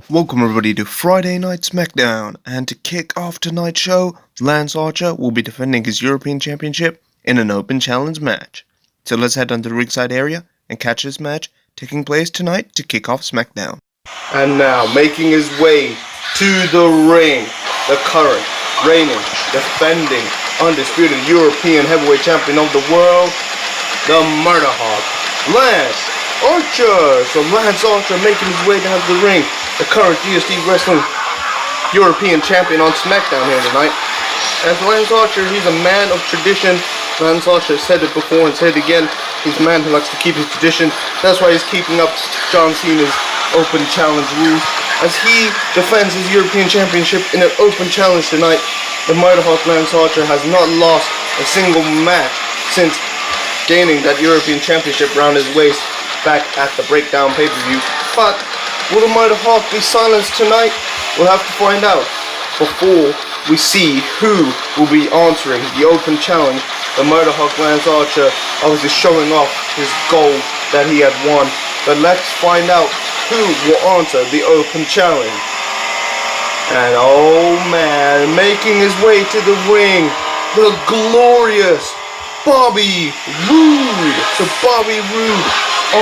Welcome everybody to Friday Night Smackdown, and to kick off tonight's show, Lance Archer will be defending his European Championship in an open challenge match. So let's head on to the ringside area and catch this match taking place tonight to kick off Smackdown. And now, making his way to the ring, the current, reigning, defending, undisputed European Heavyweight Champion of the world, the Murder Hawk, Lance Archer. So Lance Archer making his way down to the ring, the current GSD Wrestling European Champion on Smackdown here tonight. As Lance Archer, he's a man of tradition. Lance Archer said it before and said it again. He's a man who likes to keep his tradition. That's why he's keeping up John Cena's open challenge rules. As he defends his European Championship in an open challenge tonight, the Murder Hawk Lance Archer has not lost a single match since gaining that European Championship around his waist back at the Breakdown pay-per-view. But will the Murder Hawk be silenced tonight? We'll have to find out before we see who will be answering the open challenge. The Murder Hawk Lance Archer obviously showing off his gold that he had won. But let's find out who will answer the open challenge. And oh man, making his way to the ring, the glorious Bobby Roode. So Bobby Roode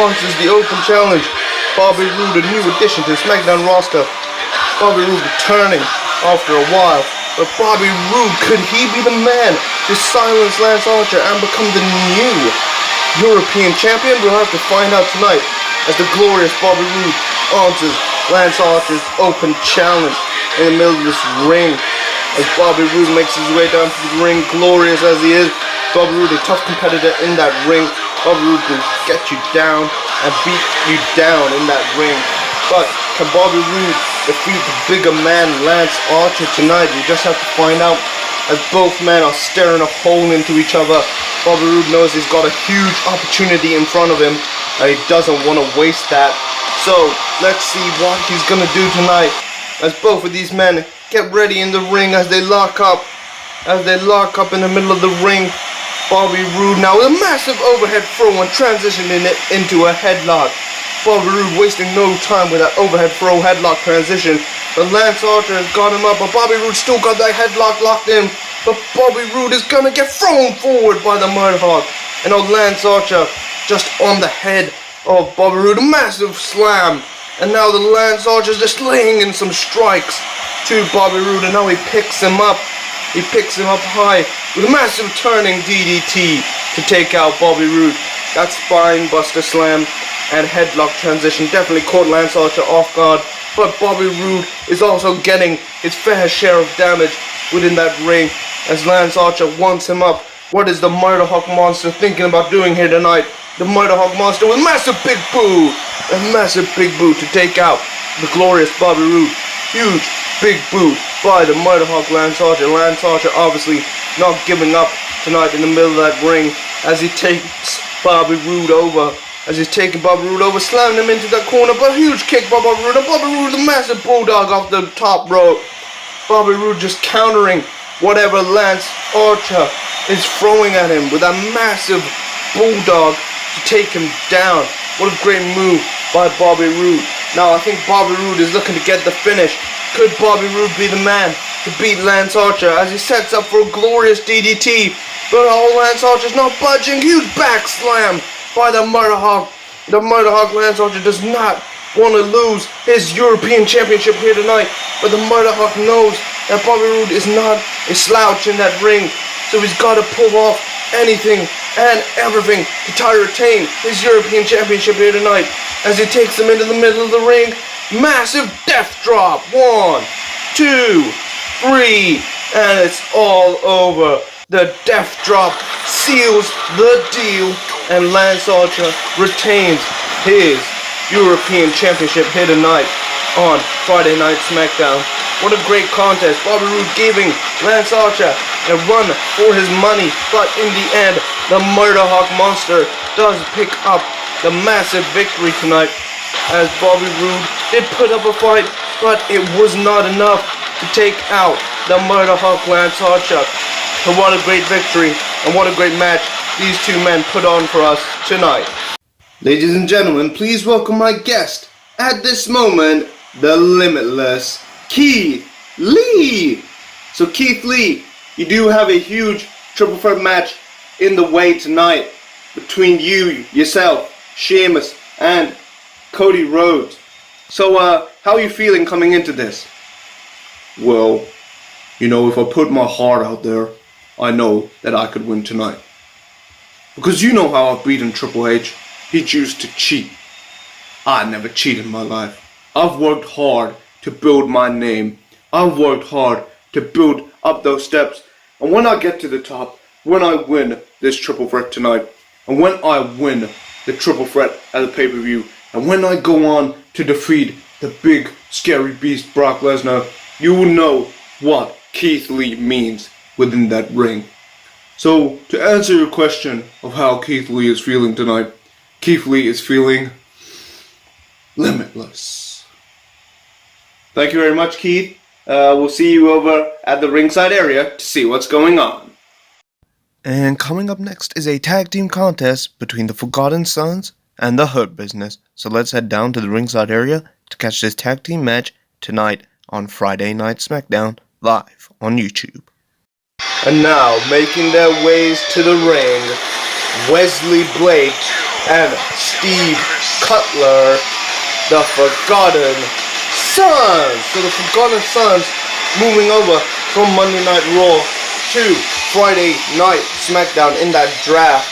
answers the open challenge. Bobby Roode, a new addition to the Smackdown roster. Bobby Roode returning after a while. But Bobby Roode, could he be the man to silence Lance Archer and become the new European Champion? We'll have to find out tonight as the glorious Bobby Roode answers Lance Archer's open challenge in the middle of this ring. As Bobby Roode makes his way down to the ring, glorious as he is, Bobby Roode, a tough competitor in that ring. Bobby Roode can get you down and beat you down in that ring. But can Bobby Roode defeat the bigger man Lance Archer tonight? We just have to find out, as both men are staring a hole into each other. Bobby Roode knows he's got a huge opportunity in front of him and he doesn't want to waste that. So let's see what he's gonna do tonight as both of these men get ready in the ring as they lock up. As they lock up in the middle of the ring, Bobby Roode now with a massive overhead throw and transitioning it into a headlock. Bobby Roode wasting no time with that overhead throw headlock transition. But Lance Archer has got him up, but Bobby Roode still got that headlock locked in. But Bobby Roode is gonna get thrown forward by the Murder Hawk. And now Lance Archer just on the head of Bobby Roode, a massive slam. And now the Lance Archer's just laying in some strikes to Bobby Roode, and now he picks him up. He picks him up high with a massive turning DDT to take out Bobby Roode. That spine buster slam and headlock transition definitely caught Lance Archer off guard. But Bobby Roode is also getting his fair share of damage within that ring as Lance Archer wants him up. What is the Murder Hawk Monster thinking about doing here tonight? The Murder Hawk Monster with massive big boo. A massive big boot to take out the glorious Bobby Roode. Huge big boot by the Murder Hawk Lance Archer. Lance Archer obviously not giving up tonight in the middle of that ring as he takes Bobby Roode over. As he's taking Bobby Roode over, slamming him into that corner, but a huge kick by Bobby Roode. And Bobby Roode, the massive bulldog off the top rope. Bobby Roode just countering whatever Lance Archer is throwing at him with a massive bulldog to take him down. What a great move by Bobby Roode. Now I think Bobby Roode is looking to get the finish. Could Bobby Roode be the man to beat Lance Archer as he sets up for a glorious DDT? But Lance Archer's not budging. Huge back slam by the Murder Hawk. The Murder Hawk Lance Archer does not want to lose his European Championship here tonight. But the Murder Hawk knows that Bobby Roode is not a slouch in that ring. So he's got to pull off anything and everything to try to retain his European Championship here tonight. As he takes him into the middle of the ring, massive death drop. 1, 2, 3, and it's all over. The death drop seals the deal, and Lance Archer retains his European Championship here tonight on Friday Night Smackdown. What a great contest. Bobby Roode giving Lance Archer a run for his money, but in the end, the Murder Hawk Monster does pick up the massive victory tonight, as Bobby Roode did put up a fight, but it was not enough to take out the Murder Hawk Lance Archer. So what a great victory, and what a great match these two men put on for us tonight. Ladies and gentlemen, please welcome my guest at this moment, the limitless Keith Lee. So Keith Lee, you do have a huge triple threat match in the way tonight between you, yourself, Sheamus, and Cody Rhodes. So how are you feeling coming into this? Well, you know, if I put my heart out there, I know that I could win tonight. Because you know how I've beaten Triple H. He used to cheat. I never cheated in my life. I've worked hard to build my name. I've worked hard to build up those steps. And when I get to the top, when I win this triple threat tonight, and when I win the triple threat at the pay-per-view, and when I go on to defeat the big scary beast Brock Lesnar, you will know what Keith Lee means within that ring. So, to answer your question of how Keith Lee is feeling tonight, Keith Lee is feeling limitless. Thank you very much, Keith. We'll see you over at the ringside area to see what's going on. And coming up next is a tag team contest between the Forgotten Sons and the Hurt Business. So let's head down to the ringside area to catch this tag team match tonight on Friday Night Smackdown live on YouTube. And now, making their ways to the ring, Wesley Blake and Steve Cutler, the Forgotten Sons. So the Forgotten Sons moving over from Monday Night Raw to Friday Night Smackdown in that draft.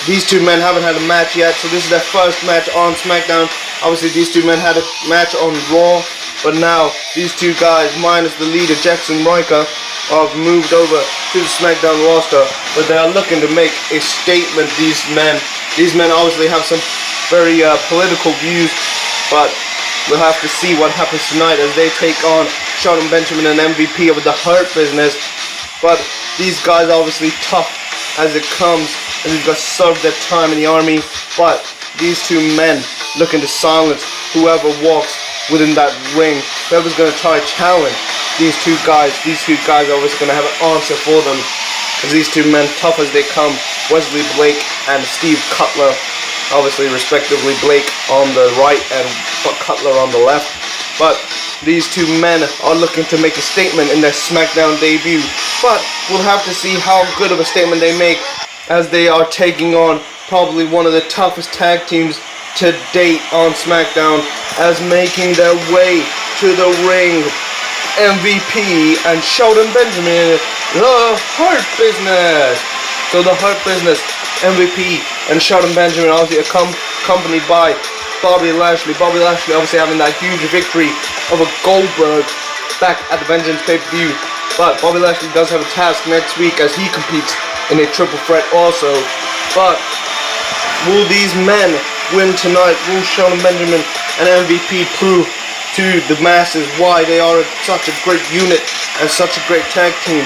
These two men haven't had a match yet, so this is their first match on Smackdown. Obviously, these two men had a match on Raw, but now these two guys, minus the leader Jackson Riker, have moved over to the Smackdown roster, but they are looking to make a statement. These men obviously have some very political views, but we'll have to see what happens tonight as they take on Shelton Benjamin and MVP of the Hurt Business. But these guys are obviously tough as it comes, and they've got served their time in the army. But these two men looking to silence whoever walks within that ring, whoever's going to try to challenge these two guys are always going to have an answer for them. As these two men, tough as they come, Wesley Blake and Steve Cutler, obviously respectively Blake on the right and Cutler on the left. But these two men are looking to make a statement in their SmackDown debut. But we'll have to see how good of a statement they make as they are taking on probably one of the toughest tag teams to date on SmackDown, as making their way to the ring, MVP and Shelton Benjamin, the Hurt Business. So the Hurt Business, MVP and Shelton Benjamin, obviously accompanied by Bobby Lashley. Bobby Lashley obviously having that huge victory over Goldberg back at the Vengeance pay-per-view. But Bobby Lashley does have a task next week as he competes in a triple threat also. But will these men win tonight? Will Shelton Benjamin and MVP prove to the masses why they are such a great unit and such a great tag team?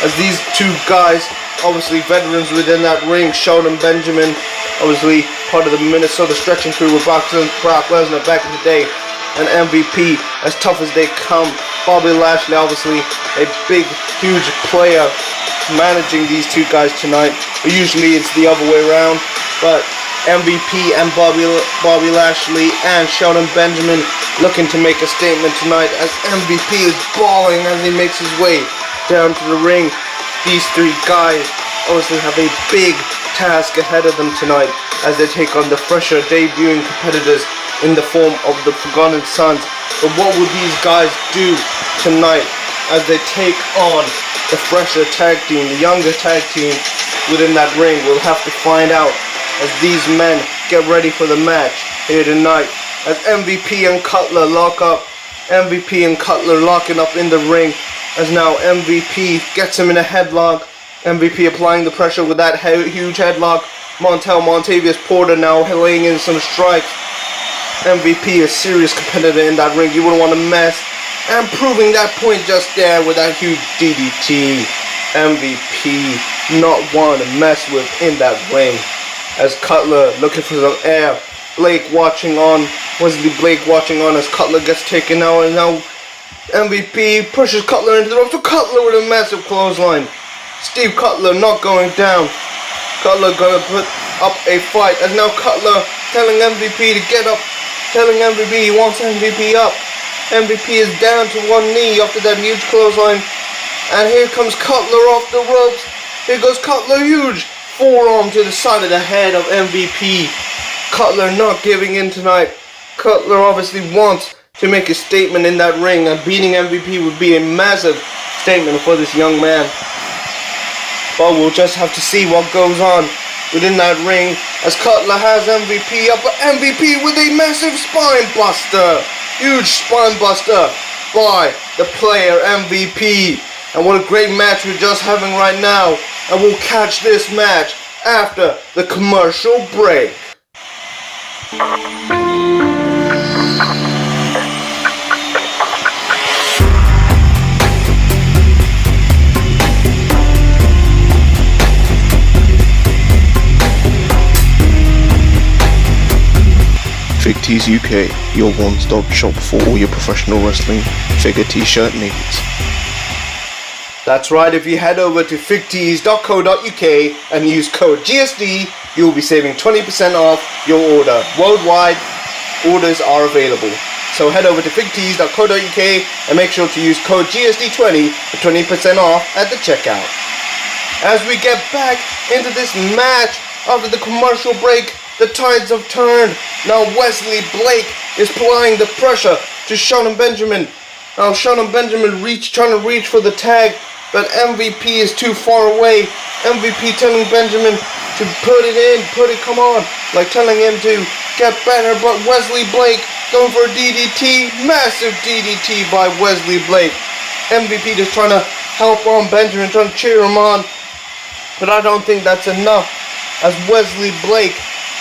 As these two guys, obviously veterans within that ring, Shelton Benjamin, obviously part of the Minnesota stretching crew with Brock Lesnar back in the day, and MVP, as tough as they come. Bobby Lashley, obviously a big, huge player managing these two guys tonight. But usually it's the other way around. But MVP and Bobby Lashley and Shelton Benjamin looking to make a statement tonight, as MVP is balling as he makes his way down to the ring. These three guys obviously have a big task ahead of them tonight as they take on the fresher debuting competitors in the form of the Forgotten Sons. But what will these guys do tonight as they take on the fresher tag team, the younger tag team within that ring? We'll have to find out as these men get ready for the match here tonight. As MVP and Cutler lock up. MVP and Cutler locking up in the ring. As now MVP gets him in a headlock. MVP applying the pressure with that huge headlock. Montavious Porter now laying in some strikes. MVP a serious competitor in that ring. You wouldn't want to mess. And proving that point just there with that huge DDT. MVP not one to mess with in that ring. As Cutler looking for some air. Blake watching on. Wesley Blake watching on as Cutler gets taken out. And now MVP pushes Cutler into the ropes. So Cutler with a massive clothesline. Steve Cutler not going down. Cutler gonna put up a fight. As now Cutler telling MVP to get up. Telling MVP he wants MVP up. MVP is down to one knee after that huge clothesline. And here comes Cutler off the ropes. Here goes Cutler, huge forearm to the side of the head of MVP. Cutler not giving in tonight. Cutler obviously wants to make a statement in that ring, and beating MVP would be a massive statement for this young man. But we'll just have to see what goes on within that ring as Cutler has MVP up, but MVP with a massive spine buster. Huge spine buster by the player MVP. And what a great match we're just having right now. And we'll catch this match after the commercial break. Fig Tees UK, your one-stop shop for all your professional wrestling figure t-shirt needs. That's right, if you head over to figtees.co.uk and use code GSD, you'll be saving 20% off your order. Worldwide, orders are available. So head over to figtees.co.uk and make sure to use code GSD20 for 20% off at the checkout. As we get back into this match after the commercial break, the tides have turned. Now Wesley Blake is applying the pressure to Shelton Benjamin. Now Shelton Benjamin trying to reach for the tag, but MVP is too far away. MVP telling Benjamin to put it in, come on, like telling him to get better, but Wesley Blake going for a DDT, massive DDT by Wesley Blake. MVP just trying to help on Benjamin, trying to cheer him on, but I don't think that's enough, as Wesley Blake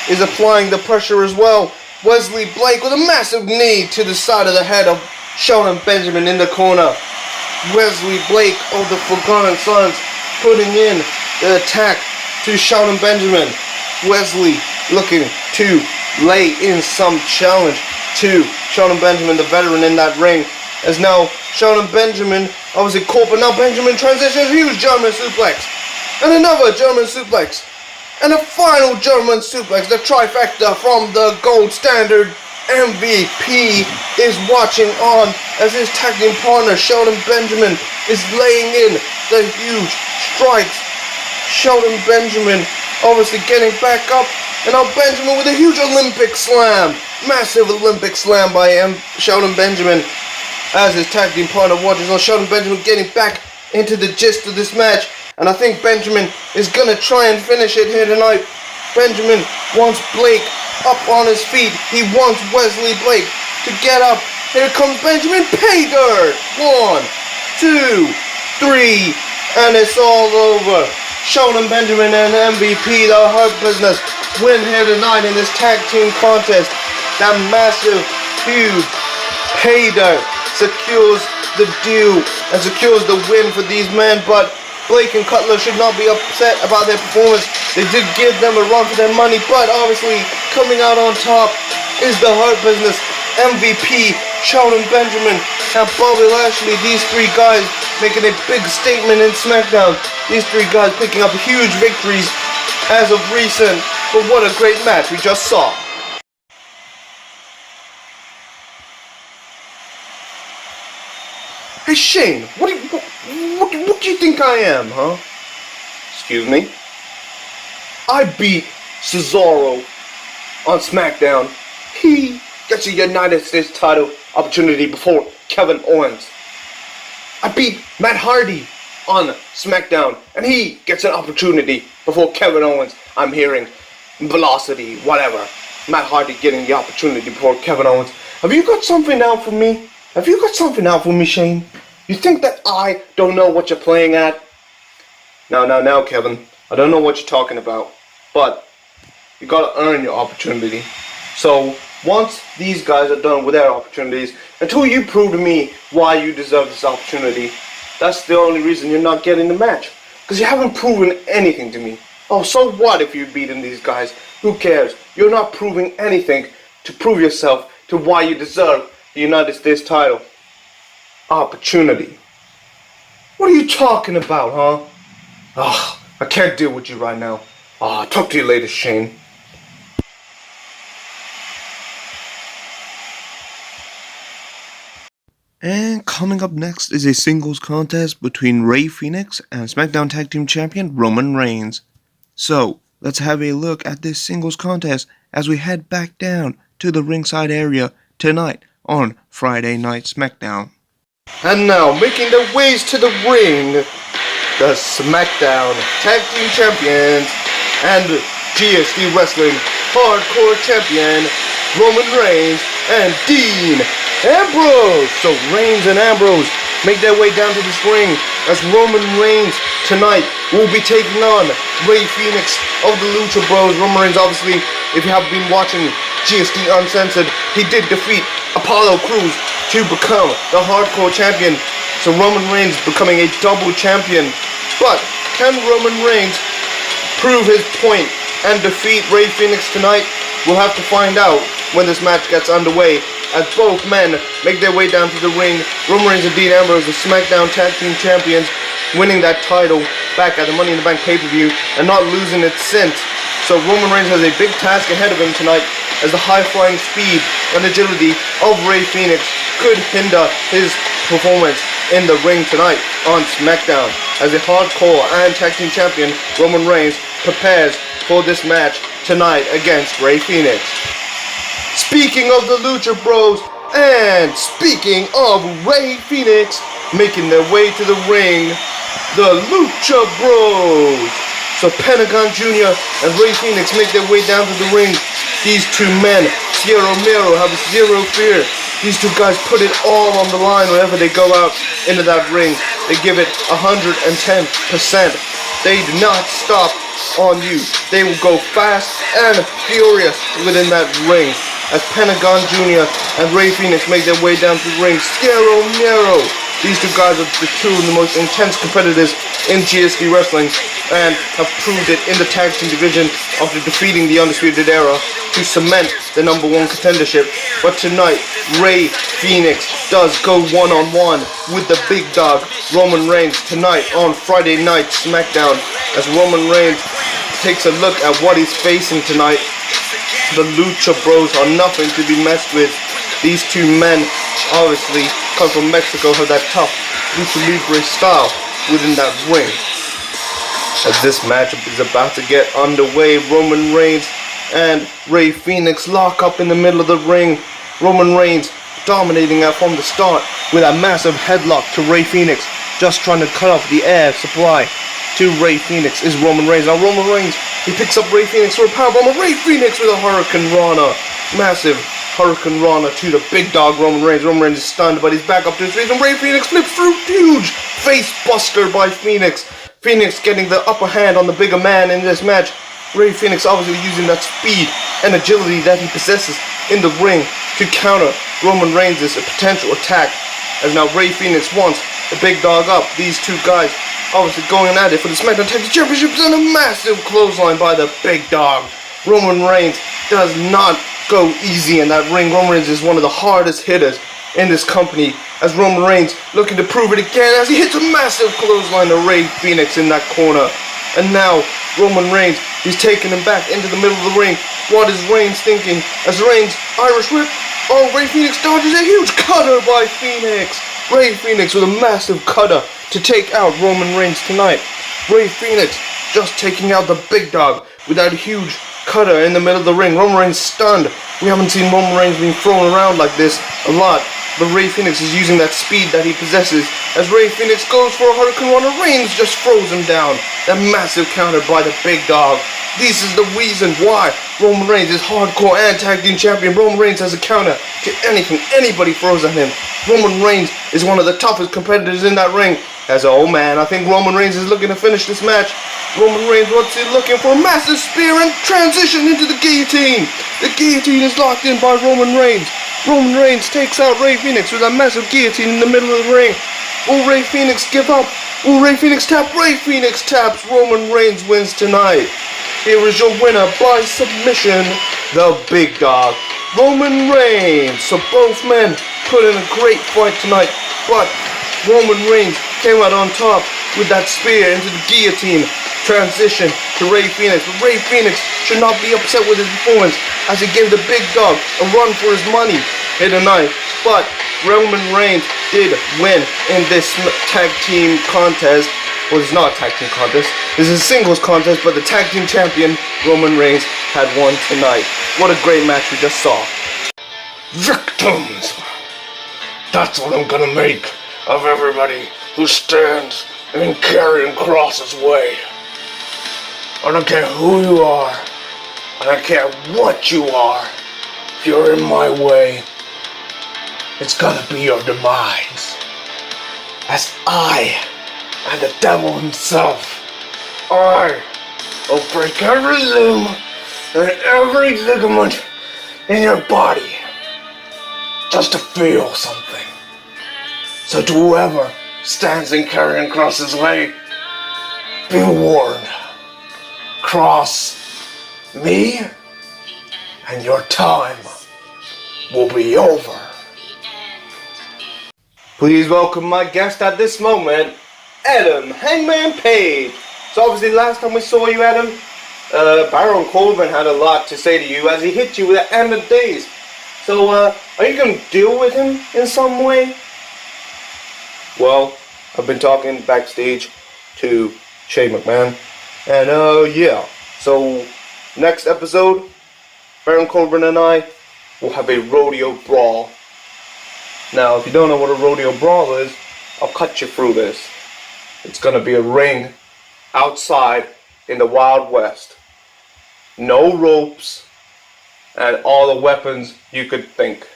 is applying the pressure as well. Wesley Blake with a massive knee to the side of the head of Shelton Benjamin in the corner. Wesley Blake of the Forgotten Sons putting in the attack to Shelton Benjamin. Wesley looking to lay in some challenge to Shelton Benjamin, the veteran in that ring. As now Shelton Benjamin obviously caught, but now Benjamin transitions, huge German suplex. And another German suplex. And a final German suplex, the trifecta from the gold standard. MVP is watching on as his tag team partner Shelton Benjamin is laying in the huge strikes. Shelton Benjamin obviously getting back up, and now Benjamin with a huge Olympic slam. Massive Olympic slam by Shelton Benjamin as his tag team partner watches on. Shelton Benjamin getting back into the gist of this match, and I think Benjamin is gonna try and finish it here tonight. Benjamin wants Blake up on his feet. He wants Wesley Blake to get up. Here comes Benjamin. Pay dirt. 1, 2, 3, and it's all over. Shelton Benjamin and MVP, the Hurt Business, win here tonight in this tag team contest. That massive, huge pay dirt secures the deal and secures the win for these men, but Blake and Cutler should not be upset about their performance. They did give them a run for their money, but obviously coming out on top is the Hurt Business, MVP, Shelton Benjamin, and Bobby Lashley. These three guys making a big statement in Smackdown. These three guys picking up huge victories as of recent, but what a great match we just saw. Hey Shane, what do you think I am, huh? Excuse me? I beat Cesaro on Smackdown. He gets a United States title opportunity before Kevin Owens. I beat Matt Hardy on Smackdown, and he gets an opportunity before Kevin Owens. I'm hearing Velocity, whatever. Matt Hardy getting the opportunity before Kevin Owens. Have you got something out for me? Have you got something out for me, Shane? You think that I don't know what you're playing at? Now, Kevin. I don't know what you're talking about. But you gotta earn your opportunity. So, once these guys are done with their opportunities, until you prove to me why you deserve this opportunity, that's the only reason you're not getting the match. Because you haven't proven anything to me. Oh, so what if you've beaten these guys? Who cares? You're not proving anything to prove yourself to why you deserve the United States title opportunity. What are you talking about, huh? I can't deal with you right now. Talk to you later, Shane. And coming up next is a singles contest between Rey Fenix and Smackdown Tag Team Champion Roman Reigns. So, let's have a look at this singles contest as we head back down to the ringside area tonight on Friday Night Smackdown. And now, making their ways to the ring, the Smackdown Tag Team Champions and GSD Wrestling Hardcore Champion Roman Reigns and Dean Ambrose. So Reigns and Ambrose make their way down to this ring as Roman Reigns tonight will be taking on Rey Fenix of the Lucha Bros. Roman Reigns, obviously, if you have been watching GSD Uncensored, he did defeat Apollo Crews to become the Hardcore Champion. So Roman Reigns becoming a double champion. But can Roman Reigns prove his point and defeat Rey Fenix tonight? We'll have to find out when this match gets underway as both men make their way down to the ring. Roman Reigns and Dean Ambrose, the Smackdown Tag Team Champions, winning that title back at the Money in the Bank pay-per-view and not losing it since. So Roman Reigns has a big task ahead of him tonight as the high-flying speed and agility of Rey Fenix could hinder his performance in the ring tonight on Smackdown. As a hardcore and tag team champion, Roman Reigns prepares for this match tonight against Rey Fenix. Speaking of the Lucha Bros, and speaking of Rey Fenix making their way to the ring, the Lucha Bros. So Pentagon Jr. and Rey Fenix make their way down to the ring. These two men, Sierra Miro, have zero fear. These two guys put it all on the line whenever they go out into that ring. They give it 110%. They do not stop on you. They will go fast and furious within that ring. As Pentagon Jr. and Rey Fenix make their way down to the ring, Sierra Miro. These two guys are the two of the most intense competitors in GSD Wrestling and have proved it in the tag team division after defeating the Undisputed Era to cement the #1 contendership. But tonight, Rey Fenix does go one-on-one with the big dog, Roman Reigns, tonight on Friday Night Smackdown. As Roman Reigns takes a look at what he's facing tonight, the Lucha Bros are nothing to be messed with. These two men obviously come from Mexico, have that tough Lucha Libre style within that ring. As this matchup is about to get underway, Roman Reigns and Rey Fenix lock up in the middle of the ring. Roman Reigns dominating it from the start with a massive headlock to Rey Fenix, just trying to cut off the air supply to Rey Fenix is Roman Reigns. Now Roman Reigns, he picks up Rey Fenix for a powerbomb. Rey Fenix with a Hurricane Rana. Massive Hurricane Rana to the big dog Roman Reigns. Roman Reigns is stunned, but he's back up to his feet, and Rey Fenix flips through. Huge face buster by Fenix. Fenix getting the upper hand on the bigger man in this match. Rey Fenix obviously using that speed and agility that he possesses in the ring to counter Roman Reigns' potential attack. As now Rey Fenix wants the big dog up. These two guys obviously going at it for the SmackDown Tag Team Championships, and a massive clothesline by the big dog. Roman Reigns does not go easy in that ring. Roman Reigns is one of the hardest hitters in this company, as Roman Reigns looking to prove it again as he hits a massive clothesline to Rey Fenix in that corner. And now Roman Reigns, he's taking him back into the middle of the ring. What is Reigns thinking? As Reigns Irish whip, oh, Rey Fenix dodges a huge cutter by Fenix. Rey Fenix with a massive cutter to take out Roman Reigns tonight. Rey Fenix just taking out the big dog with that huge cutter in the middle of the ring. Roman Reigns stunned. We haven't seen Roman Reigns being thrown around like this a lot, but Rey Fenix is using that speed that he possesses. As Rey Fenix goes for a Hurricane Rana, Reigns just throws him down. That massive counter by the big dog. This is the reason why Roman Reigns is hardcore and tag team champion. Roman Reigns has a counter to anything anybody throws at him. Roman Reigns is one of the toughest competitors in that ring. As oh man, I think Roman Reigns is looking to finish this match. Roman Reigns wants it, looking for a massive spear and transition into the guillotine. The guillotine is locked in by Roman Reigns. Roman Reigns takes out Rey Fenix with a massive guillotine in the middle of the ring. Will Rey Fenix give up? Will Rey Fenix tap? Rey Fenix taps. Roman Reigns wins tonight. Here is your winner by submission, the big dog, Roman Reigns. So both men put in a great fight tonight, but Roman Reigns came out on top with that spear into the guillotine. Transition to Rey Fenix, but Rey Fenix should not be upset with his performance as he gave the big dog a run for his money here tonight. But Roman Reigns did win in this tag team contest. Well, it's not a tag team contest. This is a singles contest, but the tag team champion, Roman Reigns, had won tonight. What a great match we just saw. Victims! That's what I'm gonna make of everybody who stands in Karrion Kross's way. I don't care who you are. I don't care what you are. If you're in my way, it's gonna be your demise. As I and the devil himself, I will break every limb and every ligament in your body just to feel something. So to whoever stands in Karrion Kross's way, be warned. Cross me, and your time will be over. Please welcome my guest at this moment, Adam Hangman Page. So obviously last time we saw you, Adam, Baron Corbin had a lot to say to you as he hit you with the end of days. So are you going to deal with him in some way? Well, I've been talking backstage to Shane McMahon, and yeah, so next episode, Baron Corbin and I will have a rodeo brawl. Now, if you don't know what a rodeo brawl is, I'll cut you through this. It's gonna be a ring outside in the Wild West. No ropes and all the weapons you could think.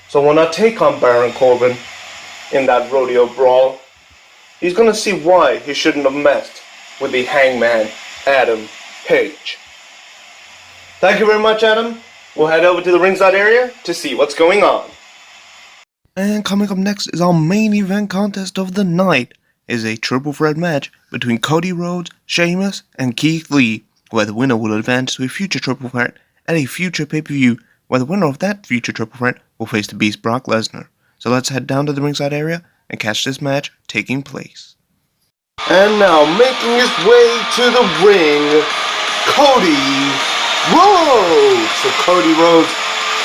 So when I take on Baron Corbin in that rodeo brawl, he's gonna see why he shouldn't have messed with the Hangman Adam Page. Thank you very much, Adam. We'll head over to the ringside area to see what's going on. And coming up next is our main event contest of the night. Is a triple threat match between Cody Rhodes, Sheamus, and Keith Lee, where the winner will advance to a future triple threat at a future pay-per-view, where the winner of that future triple threat will face the Beast Brock Lesnar. So let's head down to the ringside area and catch this match taking place. And now making his way to the ring, Cody Rhodes. So Cody Rhodes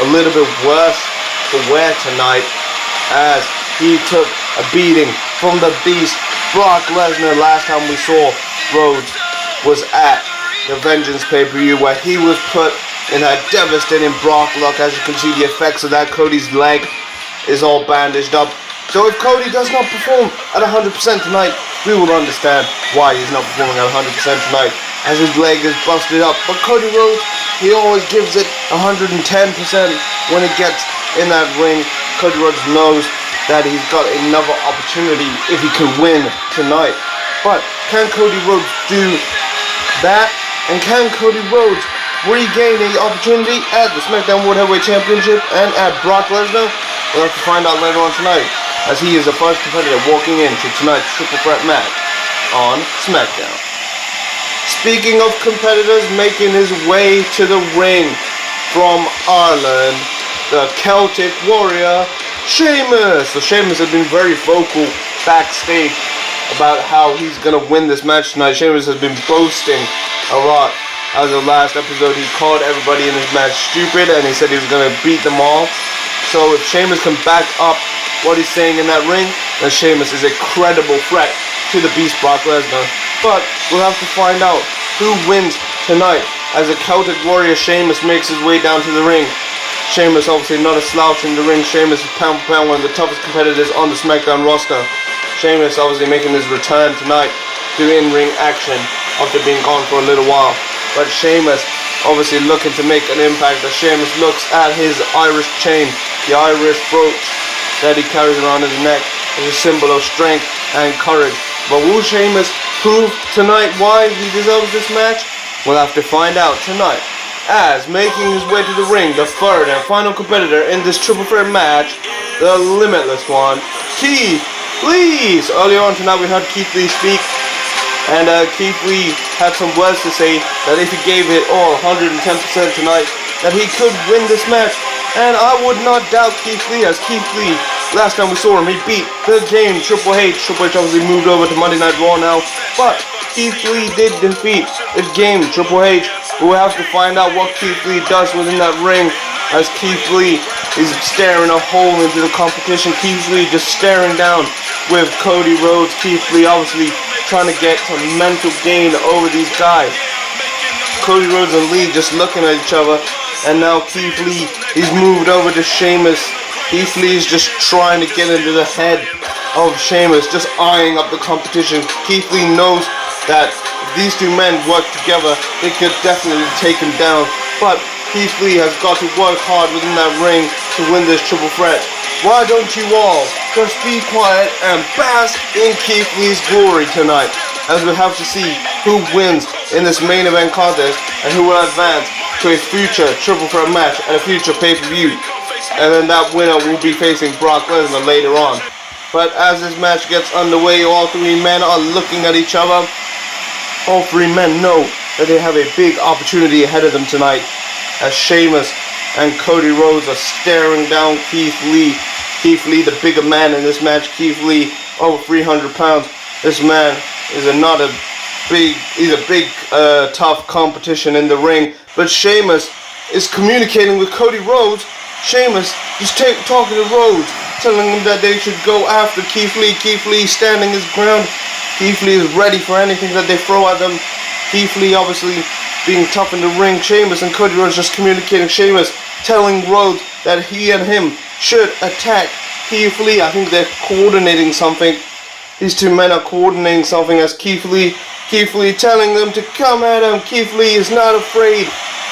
a little bit worse for wear tonight as he took a beating from the Beast Brock Lesnar. Last time we saw Rhodes was at the Vengeance pay-per-view where he was put in a devastating Brock lock. As you can see the effects of that, Cody's leg is all bandaged up. So if Cody does not perform at 100% tonight, we will understand why he's not performing at 100% tonight, as his leg is busted up. But Cody Rhodes, he always gives it 110% when it gets in that ring. Cody Rhodes knows that he's got another opportunity if he can win tonight. But can Cody Rhodes do that? And can Cody Rhodes regain the opportunity at the Smackdown World Heavyweight Championship and at Brock Lesnar? We'll have to find out later on tonight, as he is the first competitor walking into tonight's triple threat match on Smackdown. Speaking of competitors making his way to the ring from Ireland, the Celtic Warrior, Sheamus. So Sheamus has been very vocal backstage about how he's going to win this match tonight. Sheamus has been boasting a lot. As of last episode, he called everybody in his match stupid, and he said he was going to beat them all. So if Sheamus can back up what he's saying in that ring, then Sheamus is a credible threat to the Beast Brock Lesnar. But we'll have to find out who wins tonight as the Celtic Warrior Sheamus makes his way down to the ring. Sheamus obviously not a slouch in the ring. Sheamus is pound for pound one of the toughest competitors on the SmackDown roster. Sheamus obviously making his return tonight to in-ring action after being gone for a little while. But Sheamus obviously looking to make an impact as Sheamus looks at his Irish chain, the Irish brooch that he carries around his neck as a symbol of strength and courage. But will Sheamus prove tonight why he deserves this match? We'll have to find out tonight, as making his way to the ring, the third and final competitor in this triple threat match, the limitless one, Keith Lee. So earlier on tonight we heard Keith Lee speak, and Keith Lee had some words to say that if he gave it all 110% tonight, that he could win this match. And I would not doubt Keith Lee, as Keith Lee, last time we saw him, he beat the game Triple H. Triple H obviously moved over to Monday Night Raw now, but Keith Lee did defeat the game Triple H. We'll have to find out what Keith Lee does within that ring, as Keith Lee He's staring a hole into the competition. Keith Lee just staring down with Cody Rhodes. Keith Lee obviously trying to get some mental gain over these guys. Cody Rhodes and Lee just looking at each other. And now Keith Lee, he's moved over to Sheamus. Keith Lee is just trying to get into the head of Sheamus, just eyeing up the competition. Keith Lee knows that if these two men work together, they could definitely take him down. But Keith Lee has got to work hard within that ring to win this triple threat. Why don't you all just be quiet and bask in Keith Lee's glory tonight, as we have to see who wins in this main event contest and who will advance to a future triple threat match and a future pay-per-view. And then that winner will be facing Brock Lesnar later on. But as this match gets underway, all three men are looking at each other. All three men know that they have a big opportunity ahead of them tonight, as Sheamus and Cody Rhodes are staring down Keith Lee. Keith Lee, the bigger man in this match. Keith Lee, over 300 pounds. This man is he's a big, tough competition in the ring. But Sheamus is communicating with Cody Rhodes. Sheamus is talking to Rhodes, telling him that they should go after Keith Lee. Keith Lee standing his ground. Keith Lee is ready for anything that they throw at them. Keith Lee obviously being tough in the ring. Sheamus and Cody Rhodes just communicating. Sheamus telling Rhodes that he and him should attack Keith Lee. I think they're coordinating something. These two men are coordinating something, as Keith Lee telling them to come at him. Keith Lee is not afraid.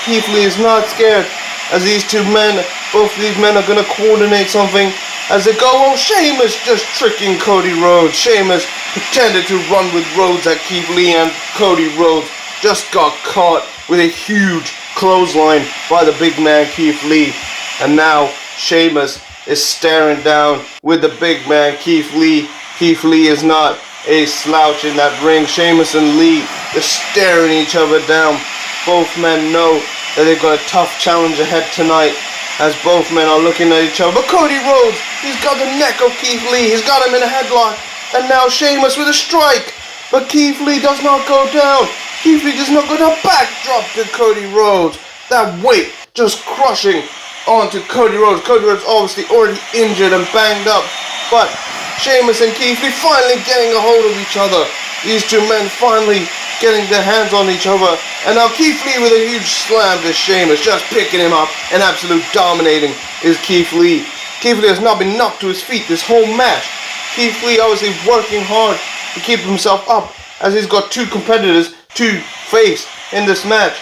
Keith Lee is not scared, as these two men, both of these men are going to coordinate something as they go. Oh, Sheamus just tricking Cody Rhodes. Sheamus pretended to run with Rhodes at Keith Lee, and Cody Rhodes just got caught with a huge clothesline by the big man Keith Lee. And now Sheamus is staring down with the big man Keith Lee. Keith Lee is not a slouch in that ring. Sheamus and Lee just staring each other down. Both men know that they've got a tough challenge ahead tonight, as both men are looking at each other. But Cody Rhodes, he's got the neck of Keith Lee. He's got him in a headlock. And now Sheamus with a strike. But Keith Lee does not go down. Keith Lee does not go down. Backdrop to Cody Rhodes. That weight just crushing onto Cody Rhodes. Cody Rhodes obviously already injured and banged up. But Sheamus and Keith Lee finally getting a hold of each other. These two men finally getting their hands on each other. And now Keith Lee with a huge slam to Sheamus, just picking him up and absolute dominating is Keith Lee. Keith Lee has not been knocked to his feet this whole match. Keith Lee obviously working hard to keep himself up, as he's got two competitors to face in this match.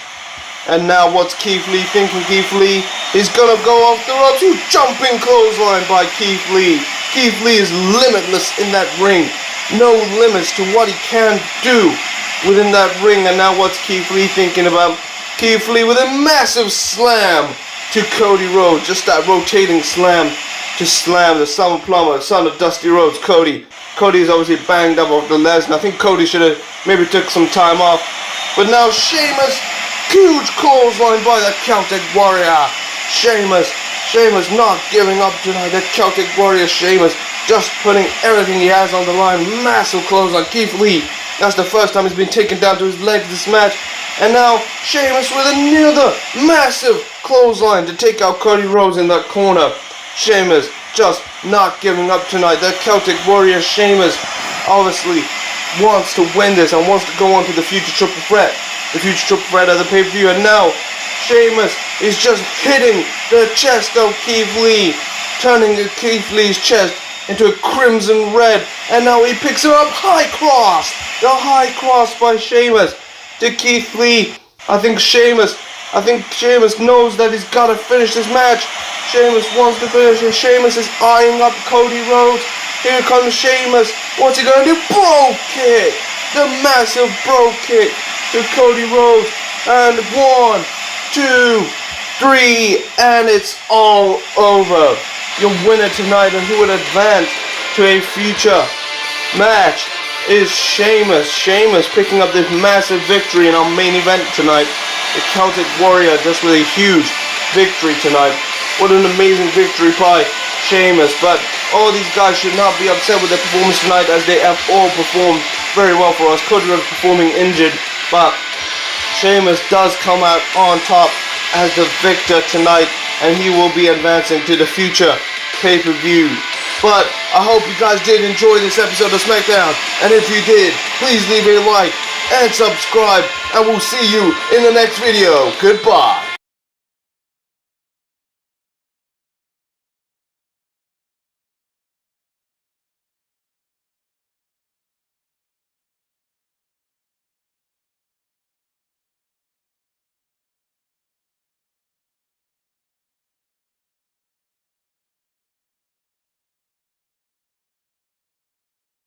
And now what's Keith Lee thinking? Keith Lee is gonna go off the ropes. Huge jumping clothesline by Keith Lee. Keith Lee is limitless in that ring. No limits to what he can do within that ring. And now what's Keith Lee thinking about? Keith Lee with a massive slam to Cody Rhodes. Just that rotating slam to slam the Summer Plumber, son of Dusty Rhodes, Cody. Cody is obviously banged up off the Lesnar. I think Cody should have maybe took some time off. But now Sheamus, huge clothesline by the Celtic Warrior. Sheamus not giving up tonight. The Celtic Warrior Sheamus just putting everything he has on the line. Massive clothesline. Keith Lee, that's the first time he's been taken down to his legs this match. And now Sheamus with another massive clothesline to take out Cody Rhodes in that corner. Sheamus just not giving up tonight. The Celtic Warrior Sheamus obviously wants to win this and wants to go on to the future triple threat. The future triple threat of the pay-per-view. And now Sheamus is just hitting the chest of Keith Lee, turning Keith Lee's chest into a crimson red. And now he picks her up. High cross. The high cross by Sheamus to Keith Lee. I think Sheamus knows that he's got to finish this match. Sheamus wants to finish, and Sheamus is eyeing up Cody Rhodes. Here comes Sheamus. What's he going to do? Bro kick. The massive bro kick to Cody Rhodes. And 1, 2, 3, and it's all over. Your winner tonight, and who would advance to a future match, is Sheamus. Sheamus picking up this massive victory in our main event tonight. The Celtic Warrior just with a huge victory tonight. What an amazing victory by Sheamus. But all these guys should not be upset with their performance tonight, as they have all performed very well for us. Cody was performing injured, but Sheamus does come out on top as the victor tonight. and he will be advancing to the future pay-per-view. But I hope you guys did enjoy this episode of Smackdown, and if you did, please leave a like and subscribe, and we'll see you in the next video. Goodbye.